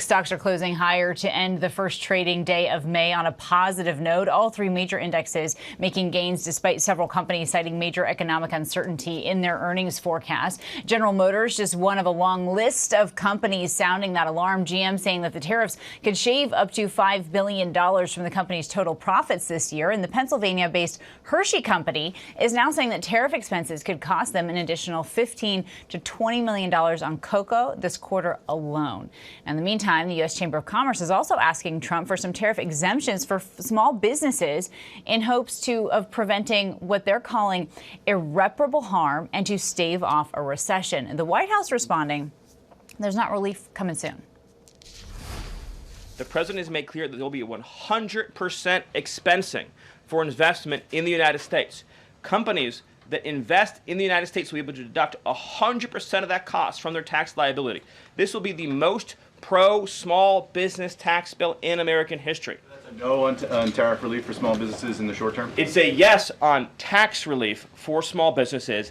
Stocks are closing higher to end the first trading day of May on a positive note. All three major indexes making gains despite several companies citing major economic uncertainty in their earnings forecast. General Motors, just one of a long list of companies sounding that alarm. GM saying that the tariffs could shave up to $5 billion from the company's total profits this year. And the Pennsylvania-based Hershey company is now saying that tariff expenses could cost them an additional $15 to $20 million on cocoa this quarter alone. In the meantime, the U.S. Chamber of Commerce is also asking Trump for some tariff exemptions for small businesses in hopes of preventing what they're calling irreparable harm and to stave off a recession. The White House responding, there's not relief coming soon. The president has made clear that there will be 100% expensing for investment in the United States. Companies that invest in the United States will be able to deduct 100% of that cost from their tax liability. This will be the most pro-small business tax bill in American history. That's a no on tariff relief for small businesses in the short term? It's a yes on tax relief for small businesses.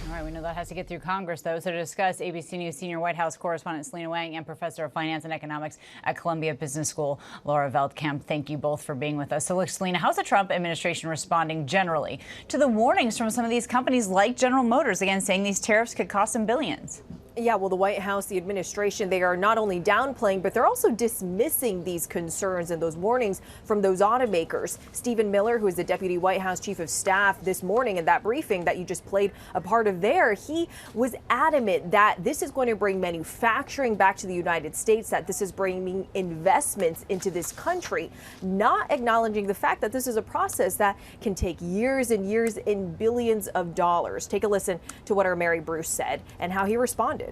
All right, we know that has to get through Congress, though. So to discuss, ABC News senior White House correspondent Selena Wang and professor of finance and economics at Columbia Business School, Laura Veldkamp. Thank you both for being with us. So look, Selena, how's the Trump administration responding generally to the warnings from some of these companies like General Motors, again, saying these tariffs could cost them billions? Yeah, well, the White House, the administration, they are not only downplaying, but they're also dismissing these concerns and those warnings from those automakers. Stephen Miller, who is the deputy White House chief of staff this morning in that briefing that you just played a part of there, he was adamant that this is going to bring manufacturing back to the United States, that this is bringing investments into this country, not acknowledging the fact that this is a process that can take years and years and billions of dollars. Take a listen to what our Mary Bruce said and how he responded.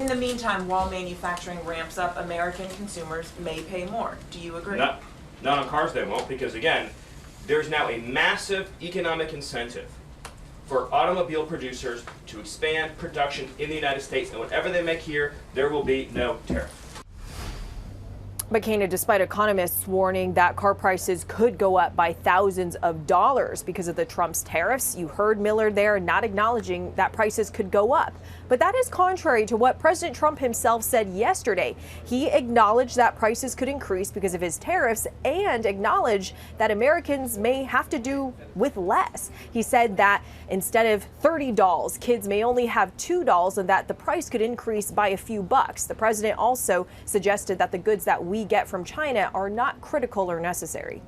In the meantime, while manufacturing ramps up, American consumers may pay more. Do you agree? Not on cars they won't, because again, there's now a massive economic incentive for automobile producers to expand production in the United States, and whatever they make here, there will be no tariff. But Kana, despite economists warning that car prices could go up by thousands of dollars because of the Trump's tariffs, you heard Miller there not acknowledging that prices could go up. But that is contrary to what President Trump himself said yesterday. He acknowledged that prices could increase because of his tariffs and acknowledged that Americans may have to do with less. He said that instead of $30, kids may only have $2 and that the price could increase by a few bucks. The president also suggested that the goods that we get from China are not critical or necessary.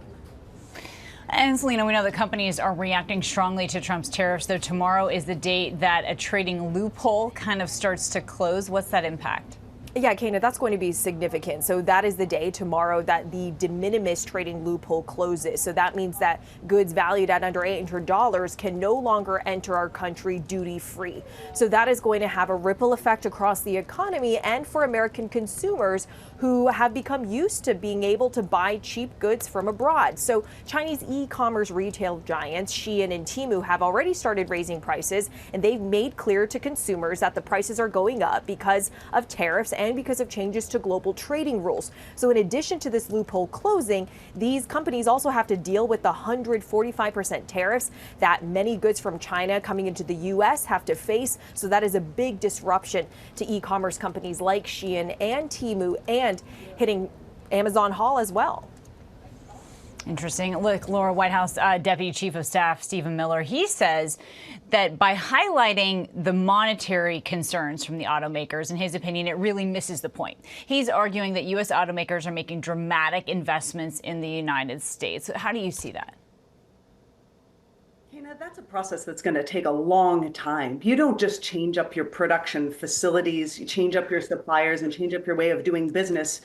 And Selena, we know that companies are reacting strongly to Trump's tariffs, though tomorrow is the date that a trading loophole kind of starts to close. What's that impact? Yeah, Kana, that's going to be significant. So that is the day tomorrow that the de minimis trading loophole closes. So that means that goods valued at under $800 can no longer enter our country duty free. So that is going to have a ripple effect across the economy and for American consumers who have become used to being able to buy cheap goods from abroad. So Chinese e-commerce retail giants Shein and Temu have already started raising prices, and they've made clear to consumers that the prices are going up because of tariffs and because of changes to global trading rules. So in addition to this loophole closing, these companies also have to deal with the 145% tariffs that many goods from China coming into the U.S. have to face. So that is a big disruption to e-commerce companies like Shein and Temu, and hitting Amazon Hall as well. Interesting. Look, Laura, White House Deputy Chief of Staff Stephen Miller, he says that by highlighting the monetary concerns from the automakers, in his opinion, it really misses the point. He's arguing that U.S. automakers are making dramatic investments in the United States. How do you see that? That's a process that's going to take a long time. You don't just change up your production facilities, you change up your suppliers and change up your way of doing business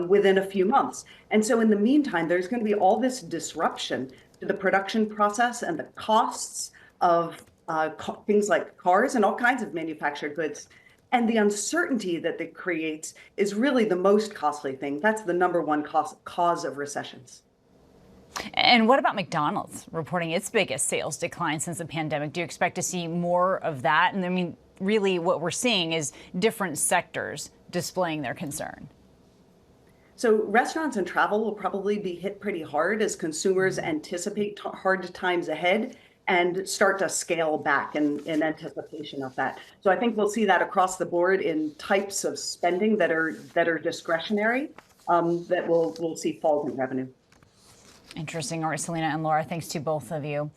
within a few months. And so in the meantime, there's going to be all this disruption to the production process and the costs of things like cars and all kinds of manufactured goods. And the uncertainty that it creates is really the most costly thing. That's the number one cause of recessions. And what about McDonald's reporting its biggest sales decline since the pandemic? Do you expect to see more of that? And I mean, really what we're seeing is different sectors displaying their concern. So restaurants and travel will probably be hit pretty hard as consumers anticipate hard times ahead. and start to scale back in anticipation of that. So I think we'll see that across the board in types of spending that are discretionary, that we'll see falls in revenue. Interesting. All right, Selena and Laura, thanks to both of you.